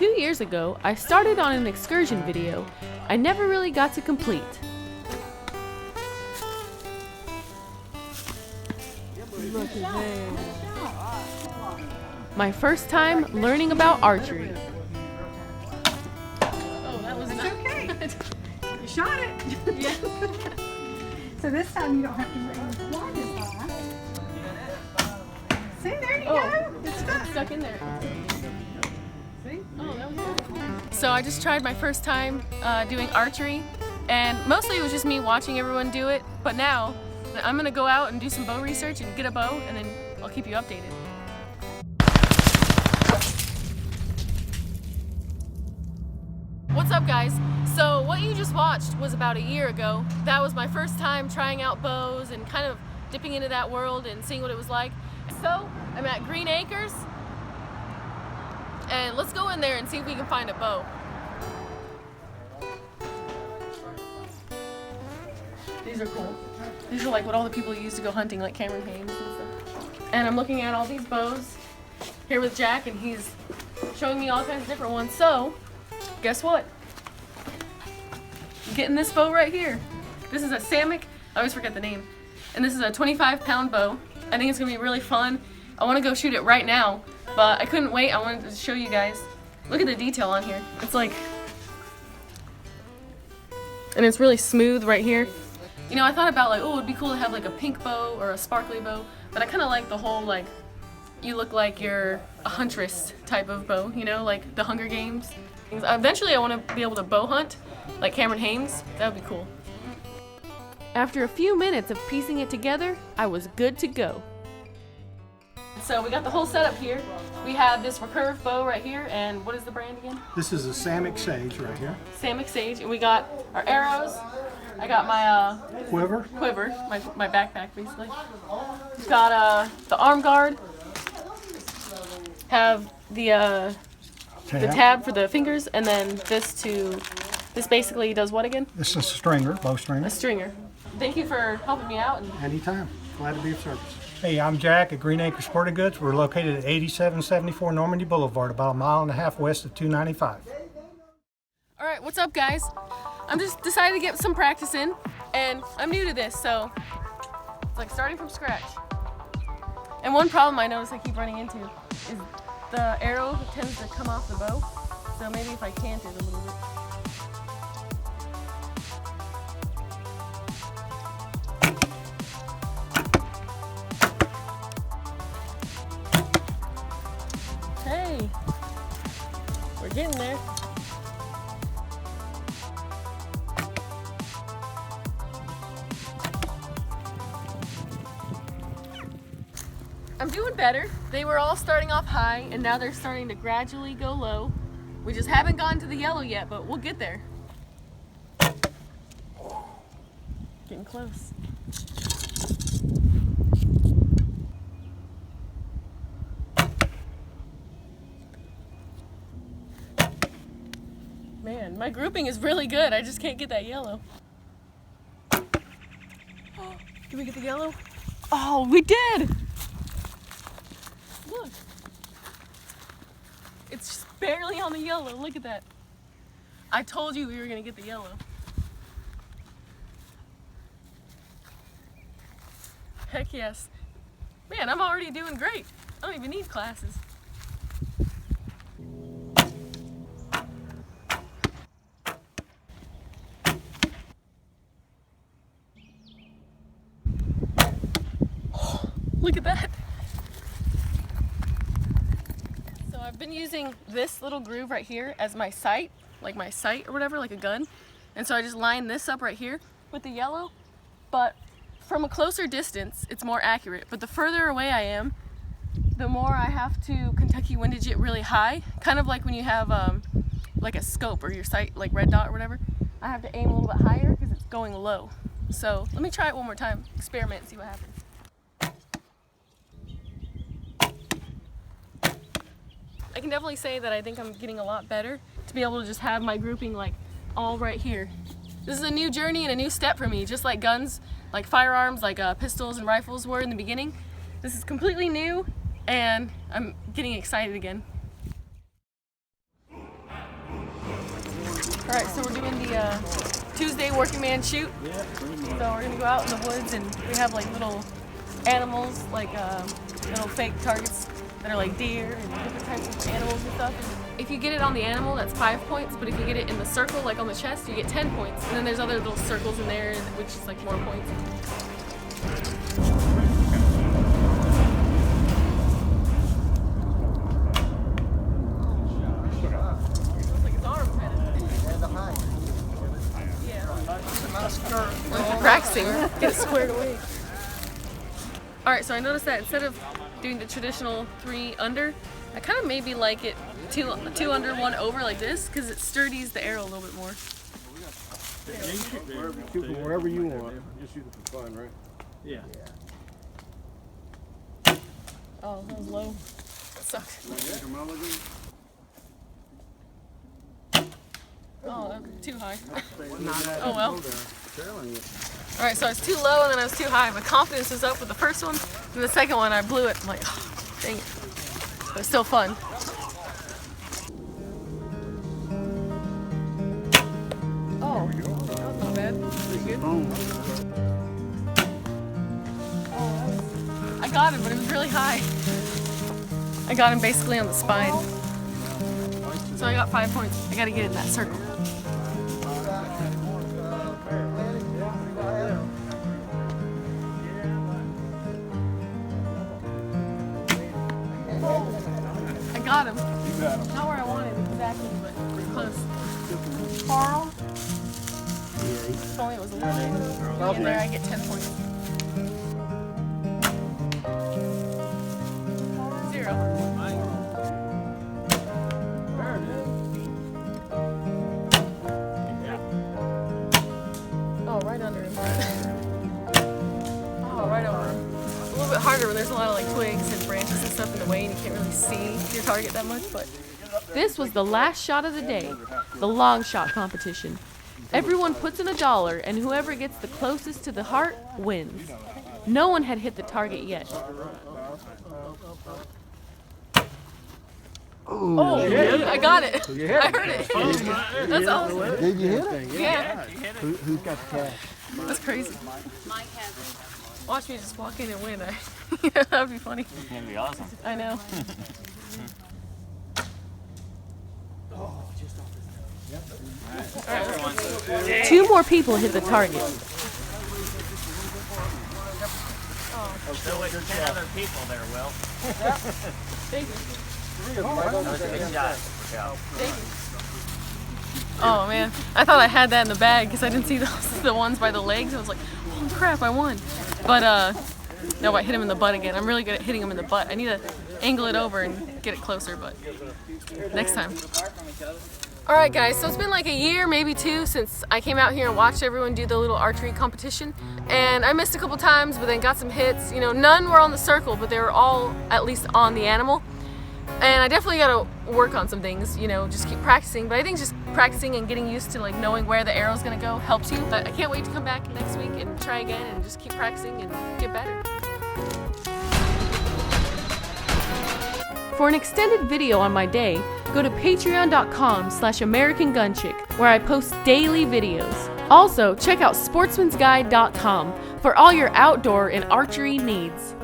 2 years ago, I started on an excursion video I never really got to complete. Look at that. My first time learning about archery. Oh, that was It's okay. You shot it. Yeah. So this time you don't have to raise the line as high. See, there you go. It's Stuck in there. See? Oh, that was good. So I just tried my first time doing archery, and mostly it was just me watching everyone do it, but now I'm gonna go out and do some bow research and get a bow, and then I'll keep you updated. What's up, guys? So what you just watched was about a year ago. That was my first time trying out bows and kind of dipping into that world and seeing what it was like. So I'm at Green Acres, and let's go in there and see if we can find a bow. These are cool. These are like what all the people use to go hunting, like Cameron Hames and stuff. And I'm looking at all these bows here with Jack, and he's showing me all kinds of different ones. So, guess what? I'm getting this bow right here. This is a Sammick, I always forget the name. And this is a 25-pound bow. I think it's gonna be really fun. I wanna go shoot it right now, but I couldn't wait. I wanted to show you guys. Look at the detail on here. It's like, and it's really smooth right here. You know, I thought about like, oh, it'd be cool to have like a pink bow or a sparkly bow, but I kind of like the whole like, you look like you're a huntress type of bow, you know, like the Hunger Games. Eventually I want to be able to bow hunt like Cameron Hames. That would be cool. After a few minutes of piecing it together, I was good to go. So we got the whole setup here. We have this ReCurve bow right here, and what is the brand again? This is a Sammick Sage right here. Sammick Sage, and we got our arrows. I got my Quiver. my backpack basically. We've got the arm guard. Have the tab for the fingers, and then this basically does what again? This is a stringer, bow stringer. A stringer. Thank you for helping me out. Anytime. Glad to be of service. Hey, I'm Jack at Green Acres Sporting Goods. We're located at 8774 Normandy Boulevard, about 1.5 miles west of 295. All right, what's up, guys? I'm just decided to get some practice in, and I'm new to this, so it's like starting from scratch. And one problem I notice I keep running into is the arrow tends to come off the bow, so maybe if I cant it a little bit. Hey, we're getting there. I'm doing better. They were all starting off high, and now they're starting to gradually go low. We just haven't gotten to the yellow yet, but we'll get there. Getting close. Man, my grouping is really good. I just can't get that yellow. Did we get the yellow? Oh, we did! Look. It's just barely on the yellow. Look at that. I told you we were going to get the yellow. Heck yes. Man, I'm already doing great. I don't even need classes. Look at that. So I've been using this little groove right here as my sight, like my sight or whatever, like a gun. And so I just line this up right here with the yellow, but from a closer distance, it's more accurate. But the further away I am, the more I have to Kentucky windage it really high. Kind of like when you have like a scope or your sight, like red dot or whatever. I have to aim a little bit higher because it's going low. So let me try it one more time, experiment and see what happens. I can definitely say that I think I'm getting a lot better to be able to just have my grouping like all right here. This is a new journey and a new step for me, just like guns, like firearms, like pistols and rifles were in the beginning. This is completely new, and I'm getting excited again. Alright, so we're doing the Tuesday working man shoot. So we're gonna go out in the woods and we have like little animals, like little fake targets that are like deer and different types of animals and stuff. If you get it on the animal, that's 5 points, but if you get it in the circle, like on the chest, you get 10 points. And then there's other little circles in there, which is like more points. Practicing, get it squared away. Alright, so I noticed that instead of doing the traditional 3 under, I kind of maybe like it 2 under, 1 over like this, because it sturdies the arrow a little bit more. Yeah, you shoot wherever you want. Just shoot it for fun, right? Yeah. Oh, that was low. That sucked. Oh, that was too high. Oh well. Alright, so I was too low and then I was too high. My confidence was up with the first one, and the second one I blew it. I'm like, oh, dang it. But it's still fun. Oh, that was not bad. Pretty good. I got him, but it was really high. I got him basically on the spine. So I got 5 points. I gotta get in that circle. I got him. Not where I wanted exactly, but pretty close. Carl? If only it was a little bit in there, I get 10 points. 0. Oh, right under him. Oh, right over him. It's a little bit harder when there's a lot of like twigs and branches and stuff in the way and you can't really see your target that much, but this was the last shot of the day, the long shot competition. Everyone puts in $1 and whoever gets the closest to the heart wins. No one had hit the target yet. Oh, I got it. I heard it. That's awesome. Did you hit it? Yeah. Who's got the cash? That's crazy. Watch me just walk in and win. Yeah, that would be funny. It's gonna be awesome. I know. Right, 2 more people hit the target. Still like 10 other people there, Will. Thank you. That was a good shot. Thank you. Oh man, I thought I had that in the bag because I didn't see the ones by the legs. I was like, oh crap, I won. But no, I hit him in the butt again. I'm really good at hitting him in the butt. I need to angle it over and get it closer, but next time. Alright guys, so it's been like a year, maybe 2, since I came out here and watched everyone do the little archery competition. And I missed a couple times, but then got some hits. You know, none were on the circle, but they were all at least on the animal. And I definitely gotta work on some things, you know, just keep practicing. But I think just practicing and getting used to like knowing where the arrow's gonna go helps you. But I can't wait to come back next week and try again and just keep practicing and get better. For an extended video on my day, go to patreon.com/AmericanGunChick, where I post daily videos. Also, check out sportsmansguide.com for all your outdoor and archery needs.